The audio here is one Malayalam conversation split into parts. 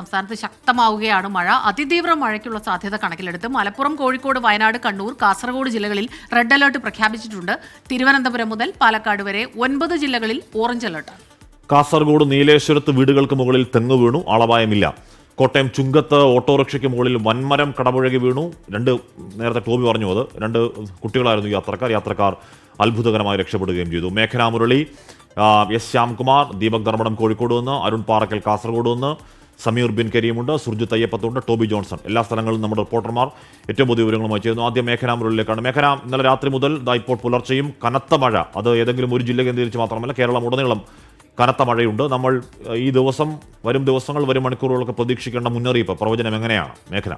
സംസ്ഥാനത്ത് ശക്തമാവുകയാണ് മഴ. അതിതീവ്ര മഴയ്ക്കുള്ള സാധ്യത കണക്കിലെടുത്ത് മലപ്പുറം, കോഴിക്കോട്, വയനാട്, കണ്ണൂർ, കാസർഗോഡ് ജില്ലകളിൽ റെഡ് അലർട്ട് പ്രഖ്യാപിച്ചിട്ടുണ്ട്. തിരുവനന്തപുരം മുതൽ പാലക്കാട് വരെ 9 ജില്ലകളിൽ ഓറഞ്ച് അലർട്ട്. കാസർഗോഡ് നീലേശ്വരത്ത് വീടുകൾക്ക് മുകളിൽ തെങ്ങ് വീണു, ആളപായമില്ല. കോട്ടയം ചുങ്കത്ത് ഓട്ടോറിക്ഷയ്ക്ക് മുകളിൽ വൻമരം കടപുഴകി വീണു. നേരത്തെ ടോബി പറഞ്ഞു, അത് 2 കുട്ടികളായിരുന്നു യാത്രക്കാർ അത്ഭുതകരമായി രക്ഷപ്പെടുകയും ചെയ്തു. മേഘനാ മുരളി, എസ് ശ്യാംകുമാർ, ദീപക് ധർമ്മടം കോഴിക്കോട് നിന്ന്, അരുൺ പാറക്കൽ കാസർഗോഡ് നിന്ന്, സമീർ ബിൻ കരീമുണ്ട്, സുർജിത്ത് അയ്യപ്പത്തുണ്ട്, ടോബി ജോൺസൺ. എല്ലാ സ്ഥലങ്ങളിലും നമ്മുടെ റിപ്പോർട്ടർമാർ ഏറ്റവും പുതിയ വിവരങ്ങളുമായി ചെയ്യുന്നു. ആദ്യം മേഘനാ മുരളിയിലേക്കാണ്. മേഘന, ഇന്നലെ രാത്രി മുതൽ ഇപ്പോൾ പുലർച്ചെയും കനത്ത മഴ, അത് ഏതെങ്കിലും ഒരു ജില്ല കേന്ദ്രീകരിച്ച് മാത്രമല്ല, കേരളം ഉടനീളം കനത്ത മഴയുണ്ട്. നമ്മൾ ഈ ദിവസം, വരും ദിവസങ്ങൾ, വരും മണിക്കൂറുകളൊക്കെ പ്രതീക്ഷിക്കേണ്ട മുന്നറിയിപ്പ്, പ്രവചനം എങ്ങനെയാണ് മേഘന?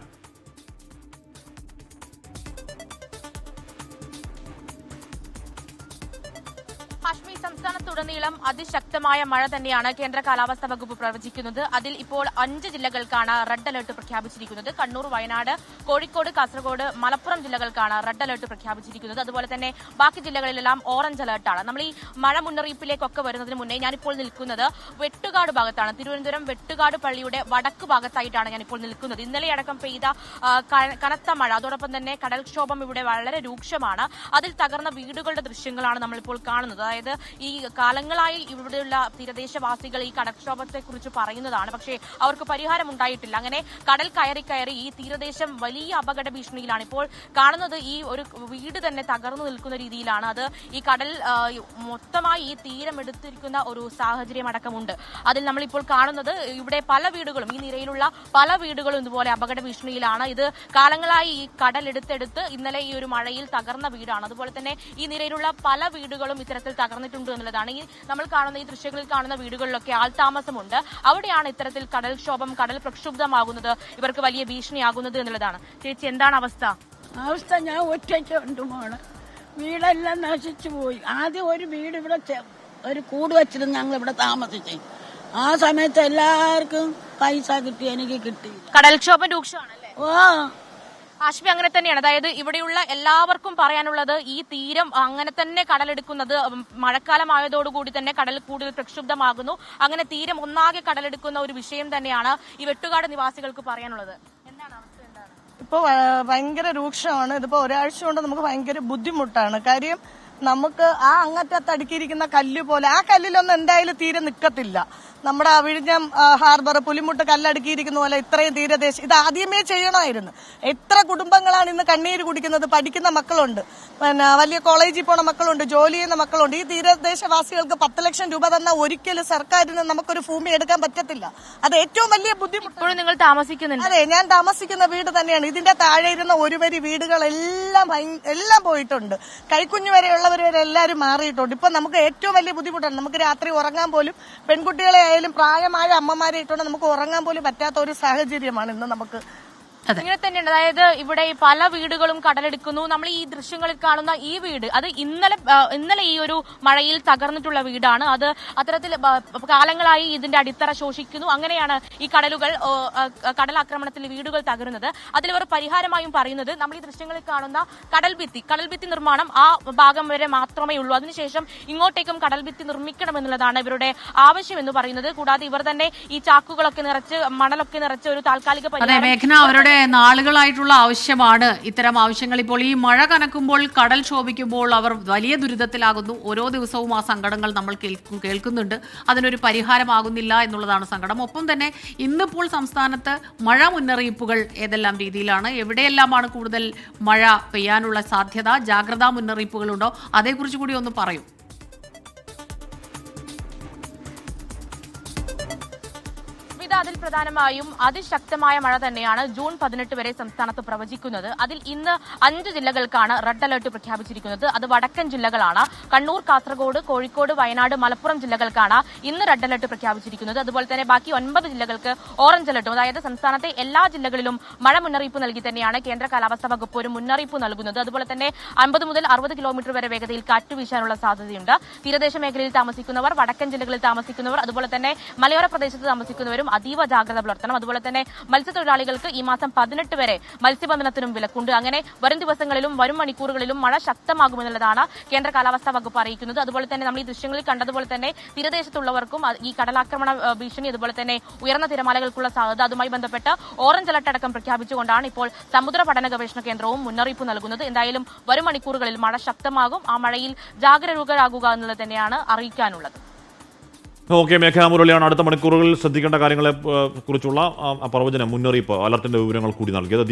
സംസ്ഥാനത്തുടനീളം അതിശക്തമായ മഴ തന്നെയാണ് കേന്ദ്ര കാലാവസ്ഥാ വകുപ്പ് പ്രവചിക്കുന്നത്. അതിൽ ഇപ്പോൾ 5 ജില്ലകൾക്കാണ് റെഡ് അലർട്ട് പ്രഖ്യാപിച്ചിരിക്കുന്നത്. കണ്ണൂർ, വയനാട്, കോഴിക്കോട്, കാസർഗോഡ്, മലപ്പുറം ജില്ലകൾക്കാണ് റെഡ് അലർട്ട് പ്രഖ്യാപിച്ചിരിക്കുന്നത്. അതുപോലെ തന്നെ ബാക്കി ജില്ലകളിലെല്ലാം ഓറഞ്ച് അലർട്ടാണ്. നമ്മൾ ഈ മഴ മുന്നറിയിപ്പിലേക്കൊക്കെ വരുന്നതിന് മുന്നേ ഞാനിപ്പോൾ നിൽക്കുന്നത് വെട്ടുകാട് ഭാഗത്താണ്. തിരുവനന്തപുരം വെട്ടുകാട് പള്ളിയുടെ വടക്ക് ഭാഗത്തായിട്ടാണ് ഞാനിപ്പോൾ നിൽക്കുന്നത്. ഇന്നലെ അടക്കം പെയ്ത കനത്ത മഴ, അതോടൊപ്പം തന്നെ കടൽക്ഷോഭം ഇവിടെ വളരെ രൂക്ഷമാണ്. അതിൽ തകർന്ന വീടുകളുടെ ദൃശ്യങ്ങളാണ് നമ്മളിപ്പോൾ കാണുന്നത്. അതായത് ഈ കാലങ്ങളായി ഇവിടെയുള്ള തീരദേശവാസികൾ ഈ കടൽക്ഷോഭത്തെക്കുറിച്ച് പറയുന്നതാണ്, പക്ഷേ അവർക്ക് പരിഹാരം ഉണ്ടായിട്ടില്ല. അങ്ങനെ കടൽ കയറി ഈ തീരദേശം വലിയ അപകട ഭീഷണിയിലാണ്. ഇപ്പോൾ കാണുന്നത് ഈ ഒരു വീട് തന്നെ തകർന്നു നിൽക്കുന്ന രീതിയിലാണ്. അത് ഈ കടൽ മൊത്തമായി ഈ തീരം എടുത്തിരിക്കുന്ന ഒരു സാഹചര്യം അടക്കമുണ്ട്. അതിൽ നമ്മളിപ്പോൾ കാണുന്നത് ഇവിടെ പല വീടുകളും, ഈ നിരയിലുള്ള പല വീടുകളും ഇതുപോലെ അപകട ഭീഷണിയിലാണ്. ഇത് കാലങ്ങളായി ഈ കടൽ എടുത്തെടുത്ത് ഇന്നലെ ഈ ഒരു മഴയിൽ തകർന്ന വീടാണ്. അതുപോലെ തന്നെ ഈ നിരയിലുള്ള പല വീടുകളും ഇത്തരത്തിൽ തകർന്നിട്ടുണ്ട് എന്നുള്ളതാണ്. ഈ നമ്മൾ കാണുന്ന ഈ ദൃശ്യങ്ങളിൽ കാണുന്ന വീടുകളിലൊക്കെ ആൾതാമസമുണ്ട്. അവിടെയാണ് ഇത്തരത്തിൽ കടൽക്ഷോഭം, കടൽ പ്രക്ഷുബ്ധമാകുന്നത്, ഇവർക്ക് വലിയ ഭീഷണിയാകുന്നത് എന്നുള്ളതാണ്. ചേച്ചി, എന്താണ് അവസ്ഥ? ഞാൻ ഒറ്റയ്ക്ക് ഉണ്ട് മോളെ. വീടെല്ലാം നശിച്ചു പോയി. ആദ്യം ഒരു വീട് ഇവിടെ ഒരു കൂട് വെച്ചിരുന്ന് ഞങ്ങൾ ഇവിടെ താമസിച്ചു. ആ സമയത്ത് എല്ലാവർക്കും പൈസ കിട്ടി, എനിക്ക് കിട്ടി. കടൽക്ഷോഭം രൂക്ഷമാണല്ലേ? ഓ, ആശ്മി, അങ്ങനെ തന്നെയാണ്. അതായത് ഇവിടെയുള്ള എല്ലാവർക്കും പറയാനുള്ളത് ഈ തീരം അങ്ങനെ തന്നെ കടലെടുക്കുന്നത് മഴക്കാലമായതോടുകൂടി തന്നെ കടൽ കൂടുതൽ പ്രക്ഷുബ്ധമാകുന്നു. അങ്ങനെ തീരം ഒന്നാകെ കടലെടുക്കുന്ന ഒരു വിഷയം തന്നെയാണ് ഈ വെട്ടുകാട് നിവാസികൾക്ക് പറയാനുള്ളത്. എന്താണ് അവസ്ഥ? എന്താണ് ഇപ്പൊ ഭയങ്കര രൂക്ഷമാണ്. ഇതിപ്പോ ഒരാഴ്ച കൊണ്ട് നമുക്ക് ഭയങ്കര ബുദ്ധിമുട്ടാണ്. കാര്യം നമുക്ക് ആ അങ്ങറ്റത്ത് അടുക്കിയിരിക്കുന്ന കല്ല് പോലെ ആ കല്ലിലൊന്നും എന്തായാലും തീരെ നിൽക്കത്തില്ല. നമ്മുടെ വിഴിഞ്ഞം ഹാർബർ, പുലിമുട്ട് കല്ലടുക്കിയിരിക്കുന്ന പോലെ ഇത്രയും തീരദേശം ഇത് ആദ്യമേ ചെയ്യണമായിരുന്നു. എത്ര കുടുംബങ്ങളാണ് ഇന്ന് കണ്ണീര് കുടിക്കുന്നത്? പഠിക്കുന്ന മക്കളുണ്ട്, പിന്നെ വലിയ കോളേജിൽ പോണ മക്കളുണ്ട്, ജോലി ചെയ്യുന്ന മക്കളുണ്ട്. ഈ തീരദേശവാസികൾക്ക് 10 ലക്ഷം രൂപ തന്ന ഒരിക്കലും സർക്കാരിന് നമുക്കൊരു ഭൂമി എടുക്കാൻ പറ്റത്തില്ല. അത് ഏറ്റവും വലിയ ബുദ്ധിമുട്ട്. ഇപ്പോഴും നിങ്ങൾ താമസിക്കുന്നുണ്ട്? അതെ, ഞാൻ താമസിക്കുന്ന വീട് തന്നെയാണ്. ഇതിന്റെ താഴെ ഇരുന്ന ഒരു വരി വീടുകളെല്ലാം പോയിട്ടുണ്ട്. കൈക്കുഞ്ഞു വരെയുള്ളവർ എല്ലാവരും മാറിയിട്ടുണ്ട്. ഇപ്പൊ നമുക്ക് ഏറ്റവും വലിയ ബുദ്ധിമുട്ടാണ്. നമുക്ക് രാത്രി ഉറങ്ങാൻ പോലും, പെൺകുട്ടികളെ ആയാലും പ്രായമായ അമ്മമാരെ ഇട്ടുകൊണ്ട് നമുക്ക് ഉറങ്ങാൻ പോലും പറ്റാത്ത ഒരു സാഹചര്യമാണ് ഇന്ന് നമുക്ക്. ഇങ്ങനെ തന്നെയാണ്. അതായത് ഇവിടെ പല വീടുകളും കടലെടുക്കുന്നു. നമ്മൾ ഈ ദൃശ്യങ്ങളിൽ കാണുന്ന ഈ വീട്, അത് ഇന്നലെ ഈ ഒരു മഴയിൽ തകർന്നിട്ടുള്ള വീടാണ്. അത് അത്തരത്തിൽ കാലങ്ങളായി ഇതിന്റെ അടിത്തറ ശോഷിക്കുന്നു. അങ്ങനെയാണ് ഈ കടലാക്രമണത്തിൽ വീടുകൾ തകരുന്നത്. അതിലിവർ പരിഹാരമായും പറയുന്നത്, നമ്മൾ ഈ ദൃശ്യങ്ങളിൽ കാണുന്ന കടൽഭിത്തി നിർമ്മാണം ആ ഭാഗം വരെ മാത്രമേ ഉള്ളൂ. അതിനുശേഷം ഇങ്ങോട്ടേക്കും കടൽഭിത്തി നിർമ്മിക്കണമെന്നുള്ളതാണ് ഇവരുടെ ആവശ്യം എന്ന് പറയുന്നത്. കൂടാതെ ഇവർ തന്നെ ഈ ചാക്കുകളൊക്കെ നിറച്ച്, മണലൊക്കെ നിറച്ച് ഒരു താൽക്കാലിക പരിഹാരം നാളുകളായിട്ടുള്ള ആവശ്യമാണ്. ഇത്തരം ആവശ്യങ്ങൾ ഇപ്പോൾ ഈ മഴ കനക്കുമ്പോൾ, കടൽ ക്ഷോഭിക്കുമ്പോൾ അവർ വലിയ ദുരിതത്തിലാകുന്നു. ഓരോ ദിവസവും ആ സങ്കടങ്ങൾ നമ്മൾ കേൾക്കുന്നുണ്ട്. അതിനൊരു പരിഹാരമാകുന്നില്ല എന്നുള്ളതാണ് സങ്കടം. ഒപ്പം തന്നെ ഇന്നിപ്പോൾ സംസ്ഥാനത്ത് മഴ മുന്നറിയിപ്പുകൾ ഏതെല്ലാം രീതിയിലാണ്, എവിടെയെല്ലാമാണ് കൂടുതൽ മഴ പെയ്യാനുള്ള സാധ്യത, ജാഗ്രതാ മുന്നറിയിപ്പുകളുണ്ടോ, അതേക്കുറിച്ച് കൂടി ഒന്ന് പറയൂ. അതിൽ പ്രധാനമായും അതിശക്തമായ മഴ തന്നെയാണ് ജൂൺ 18 വരെ സംസ്ഥാനത്ത് പ്രവചിക്കുന്നത്. അതിൽ ഇന്ന് 5 ജില്ലകൾക്കാണ് റെഡ് അലർട്ട് പ്രഖ്യാപിച്ചിരിക്കുന്നത്. അത് വടക്കൻ ജില്ലകളാണ്. കണ്ണൂർ, കാസർഗോഡ്, കോഴിക്കോട്, വയനാട്, മലപ്പുറം ജില്ലകൾക്കാണ് ഇന്ന് റെഡ് അലർട്ട് പ്രഖ്യാപിച്ചിരിക്കുന്നത്. അതുപോലെ തന്നെ ബാക്കി 9 ജില്ലകൾക്ക് ഓറഞ്ച് അലർട്ടും. അതായത് സംസ്ഥാനത്തെ എല്ലാ ജില്ലകളിലും മഴ മുന്നറിയിപ്പ് നൽകി തന്നെയാണ് കേന്ദ്ര കാലാവസ്ഥാ വകുപ്പ് ഒരു മുന്നറിയിപ്പ് നൽകുന്നത്. അതുപോലെ തന്നെ 50 മുതൽ 60 കിലോമീറ്റർ വരെ വേഗതയിൽ കാറ്റ് വീശാനുള്ള സാധ്യതയുണ്ട്. തീരദേശ മേഖലയിൽ താമസിക്കുന്നവർ, വടക്കൻ ജില്ലകളിൽ താമസിക്കുന്നവർ, അതുപോലെ തന്നെ മലയോര പ്രദേശത്ത് താമസിക്കുന്നവരും അതീവ അതീവ ജാഗ്രത പുലർത്തണം. അതുപോലെ തന്നെ മത്സ്യത്തൊഴിലാളികൾക്ക് ഈ മാസം 18 വരെ മത്സ്യബന്ധനത്തിനും വിലക്കുണ്ട്. അങ്ങനെ വരും ദിവസങ്ങളിലും വരും മണിക്കൂറുകളിലും മഴ ശക്തമാകുമെന്നുള്ളതാണ് കേന്ദ്ര കാലാവസ്ഥാ വകുപ്പ് അറിയിക്കുന്നത്. അതുപോലെ തന്നെ നമ്മൾ ഈ ദൃശ്യങ്ങളിൽ കണ്ടതുപോലെ തന്നെ തീരദേശത്തുള്ളവർക്കും ഈ കടലാക്രമണ ഭീഷണി, അതുപോലെ തന്നെ ഉയർന്ന തിരമാലകൾക്കുള്ള സാധ്യത, അതുമായി ബന്ധപ്പെട്ട് ഓറഞ്ച് അലർട്ട് അടക്കം പ്രഖ്യാപിച്ചുകൊണ്ടാണ് ഇപ്പോൾ സമുദ്ര പഠന ഗവേഷണ കേന്ദ്രവും മുന്നറിയിപ്പ് നൽകുന്നത്. എന്തായാലും വരും മണിക്കൂറുകളിൽ മഴ ശക്തമാകും. ആ മഴയിൽ ജാഗരൂകരാകുക എന്നുള്ളത് തന്നെയാണ് അറിയിക്കാനുള്ളത്. ഓക്കെ, മേഘാ മുരളിയാണ് അടുത്ത മണിക്കൂറുകളിൽ ശ്രദ്ധിക്കേണ്ട കാര്യങ്ങളെ കുറിച്ചുള്ള പ്രവചനം, മുന്നറിയിപ്പ്, അലർട്ടിന്റെ വിവരങ്ങൾ കൂടി നൽകിയത്.